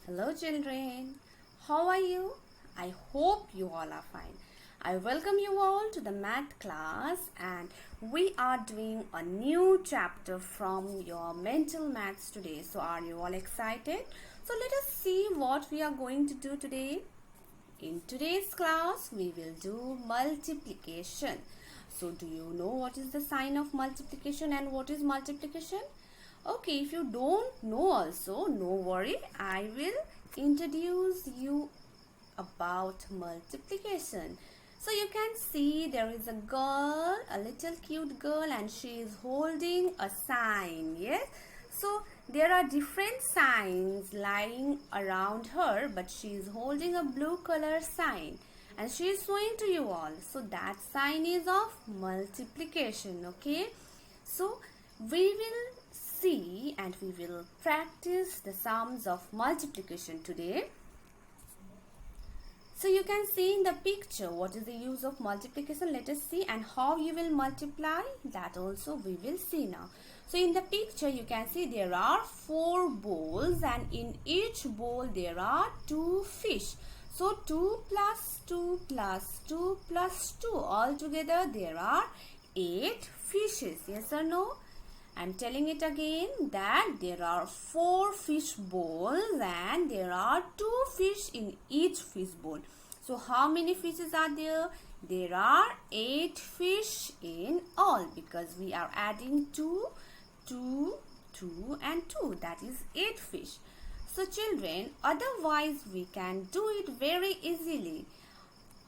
Hello children, how are you? I hope you all are fine. I welcome you all to the math class and we are doing a new chapter from your mental maths today. So are you all excited? So let us see what we are going to do today. In today's class, we will do multiplication. So do you know what is the sign of multiplication and what is multiplication? Okay, if you don't know also, no worry, I will introduce you about multiplication. So you can see there is a girl, a little cute girl, and she is holding a sign, yes? So there are different signs lying around her, but she is holding a blue color sign and she is showing to you all. So that sign is of multiplication, okay? So we will see and we will practice the sums of multiplication today. So you can see in the picture what is the use of multiplication. Let us see, and how you will multiply, that also we will see now. So in the picture you can see there are 4 bowls and in each bowl there are 2 fish. So 2 plus 2 plus 2 plus 2, altogether there are 8 fishes. Yes or no? I am telling it again that there are 4 fish bowls and there are 2 fish in each fish bowl. So how many fishes are there? There are 8 fish in all, because we are adding 2, 2, 2 and 2, that is 8 fish. So children, otherwise we can do it very easily.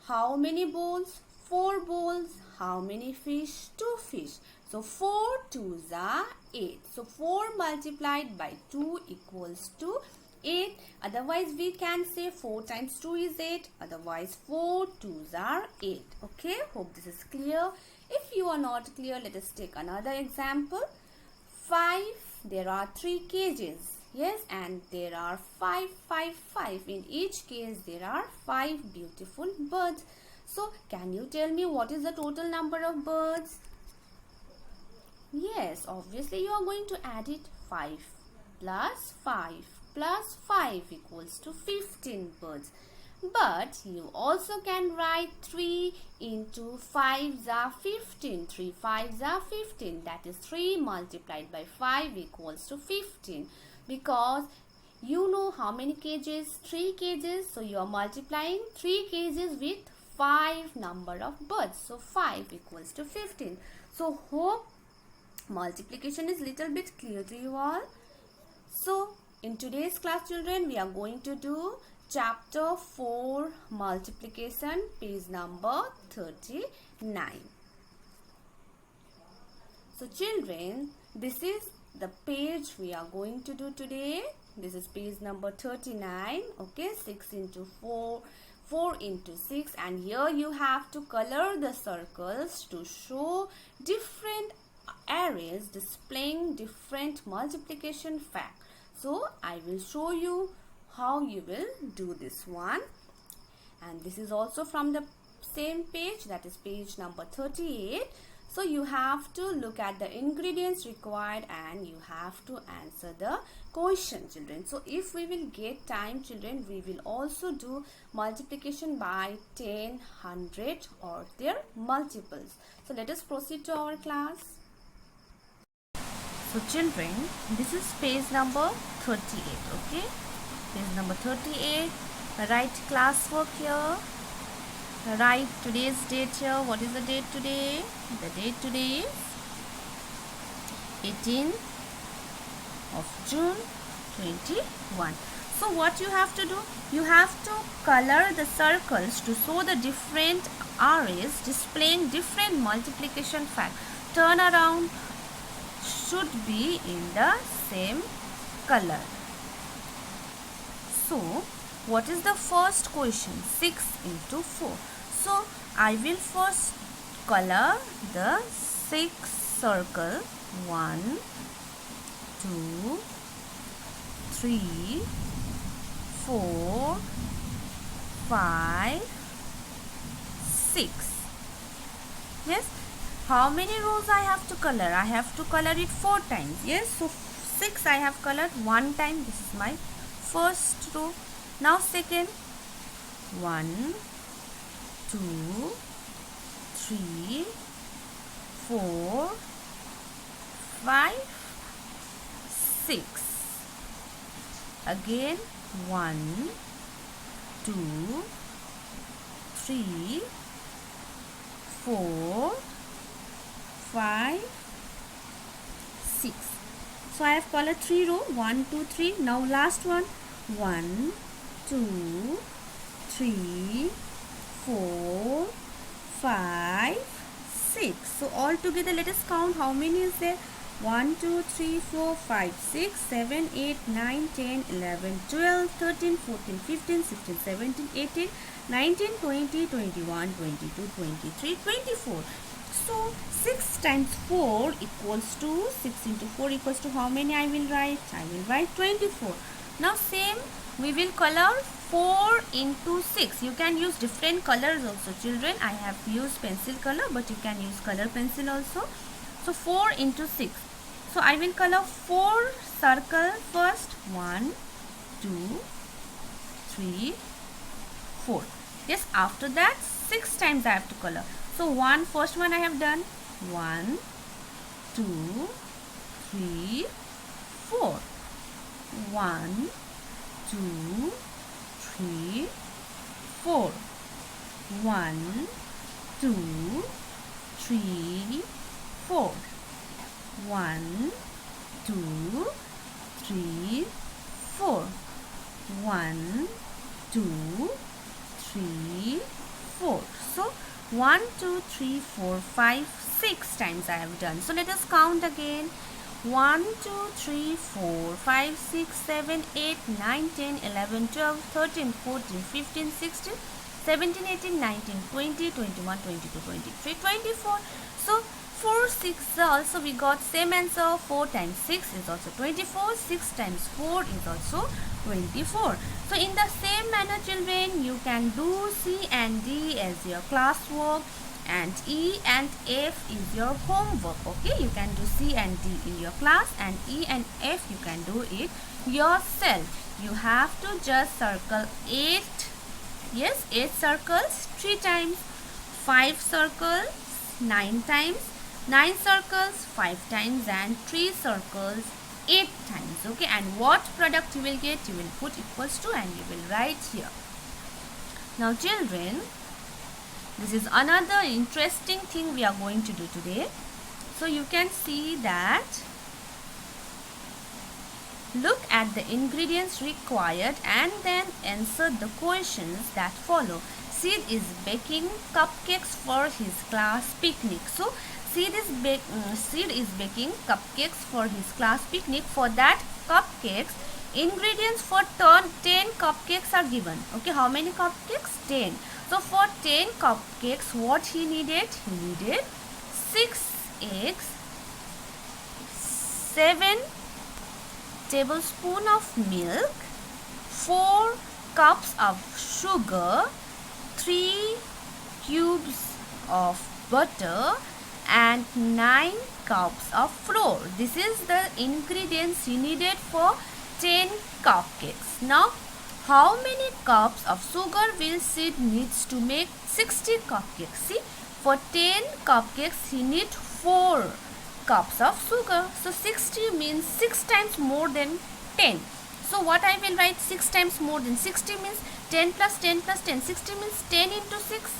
How many bowls? 4 bowls. How many fish? 2 fish. So 4 2s are 8. So 4 multiplied by 2 equals to 8. Otherwise we can say 4 times 2 is 8. Otherwise 4 2s are 8. Okay, hope this is clear. If you are not clear, let us take another example. 5, there are 3 cages. Yes, and there are 5, 5, 5. In each cage there are 5 beautiful birds. So can you tell me what is the total number of birds? Yes, obviously you are going to add it. 5 plus 5 plus 5 equals to 15 birds. But you also can write 3 into 5s are 15. 3 5s are 15. That is 3 multiplied by 5 equals to 15. Because you know how many cages? 3 cages. So you are multiplying 3 cages with 5 number of birds. So 5 equals to 15. So hope multiplication is little bit clear to you all. So in today's class children, we are going to do chapter 4 multiplication, page number 39. So children, this is the page we are going to do today. This is page number 39. Okay, 6 into 4, 4 into 6, and here you have to color the circles to show different arrays displaying different multiplication fact. So I will show you how you will do this one, and this is also from the same page, that is page number 38. So you have to look at the ingredients required and you have to answer the question, children. So if we will get time, children, we will also do multiplication by 10, 100 or their multiples. So let us proceed to our class. So children, this is page number 38, okay? Page number 38, write classwork here. Write today's date here. What is the date today? The date today is 18th of June 21. So what you have to do? You have to color the circles to show the different arrays displaying different multiplication fact. Turn around should be in the same color. So what is the first question? 6 into 4. So I will first color the 6 circle. 1, 2, 3, 4, 5, 6. Yes. How many rows I have to color? I have to color it 4 times. Yes. So 6 I have colored 1 time. This is my first row. Now second. 1, 2, 3, 4, 5, 6. Again 1, 2, 3, 4, 5, 6. So I have colored 3 row. 1, 2, 3. Now last one. 1, 2, 3, 4, 5, 6. So all together let us count how many is there. 1, 2, 3, 4, 5, 6, 7, 8, 9, 10, 11, 12, 13, 14, 15, 16, 17, 18, 19, 20, 21, 22, 23, 24. So 6 times 4 equals to 6 into 4 equals to how many I will write? I will write 24. Now same we will color 4 into 6. You can use different colors also, children. I have used pencil color, but you can use color pencil also. So 4 into 6. So I will color 4 circle first. 1, 2, 3, 4. Yes, after that 6 times I have to color. So first one I have done. 1, 2, 3, 4. 1, 2, 3, 4. 1, 2, 3, 4. 1, 2, 3, 4. 1, 2, 3, 4. So 1, 2, 3, 4, 5, 6 times I have done. So let us count again. 1, 2, 3, 4, 5, 6, 7, 8, 9, 10, 11, 12, 13, 14, 15, 16, 17, 18, 19, 20, 21, 22, 23, 24. So 4, 6 also we got same answer. 4 times 6 is also 24. 6 times 4 is also 24. So in the same manner, children, you can do C and D as your classwork, and E and F is your homework. Okay, you can do C and D in your class, and E and F you can do it yourself. You have to just circle 8. Yes, 8 circles 3 times, 5 circles 9 times, 9 circles 5 times, and 3 circles 8 times. Okay, and what product you will get, you will put equals to and you will write here. Now children, this is another interesting thing we are going to do today. So you can see that, look at the ingredients required and then answer the questions that follow. Sid is baking cupcakes for his class picnic. So Sid is baking cupcakes for his class picnic. For that cupcakes, ingredients for 10 cupcakes are given. Okay, how many cupcakes? 10. So for 10 cupcakes, what he needed? He needed 6 eggs, 7 tablespoons of milk, 4 cups of sugar, 3 cubes of butter, and 9 cups of flour. This is the ingredients he needed for 10 cupcakes. Now, how many cups of sugar will Sid needs to make 60 cupcakes? See, for 10 cupcakes he needs 4 cups of sugar. So 60 means 6 times more than 10. So what I will write? 6 times more than 60 means 10 plus 10 plus 10. 60 means 10 into 6.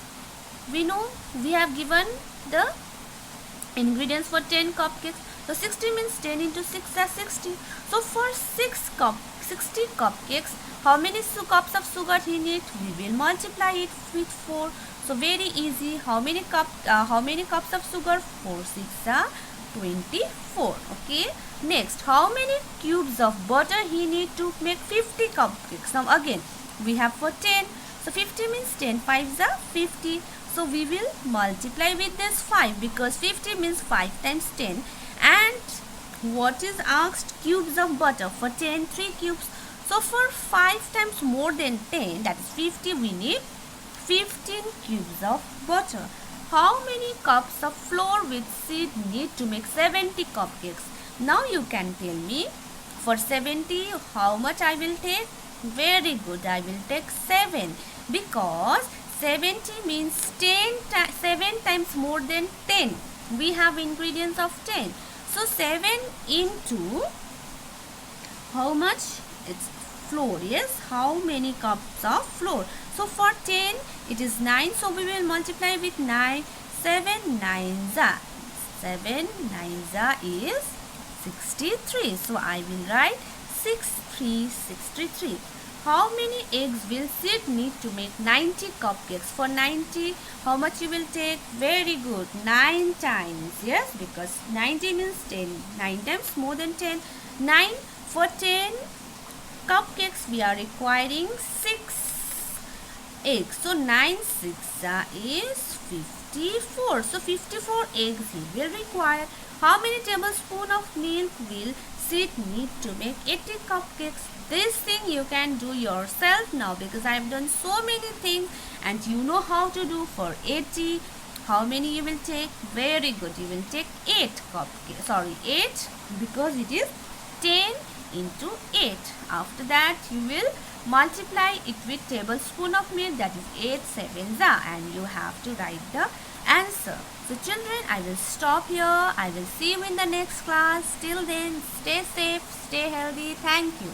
We know we have given the ingredients for 10 cupcakes. So 60 means 10 into 6 is 60. So for 60 cupcakes, how many cups of sugar he needs? We will multiply it with 4. So very easy. How many cups of sugar? 4 6 are 24. Okay. Next, how many cubes of butter he need to make 50 cupcakes? Now again, we have for 10. So 50 means 10 5s are 50. So we will multiply with this 5 because 50 means 5 times 10. And what is asked? Cubes of butter. For 10, 3 cubes. So for 5 times more than 10, that is 50, we need 15 cubes of butter. How many cups of flour will Sid need to make 70 cupcakes? Now you can tell me, for 70, how much I will take? Very good. I will take 7 because 70 means 7 times more than 10. We have ingredients of 10. So 7 into how much? It's flour. Yes, how many cups of flour? So for 10 it is 9, so we will multiply with 9. 7 nines are 7 nines are is 63. So I will write 63. How many eggs will Sid need to make 90 cupcakes? For 90, how much you will take? Very good, 9 times. Yes, because 90 means 10. 9 times more than 10. 9 for 10 cupcakes we are requiring 6 eggs. So 9 6 is 54. So 54 eggs he will require. How many tablespoons of milk will Sid need to make 80 cupcakes? This thing you can do yourself now because I have done so many things and you know how to do for 80. How many you will take? Very good. You will take 8 cupcakes. Sorry, 8 because it is 10 into 8. After that you will multiply it with tablespoon of milk, that is 8 sevens, and you have to write the answer. So children, I will stop here. I will see you in the next class. Till then, stay safe, stay healthy. Thank you.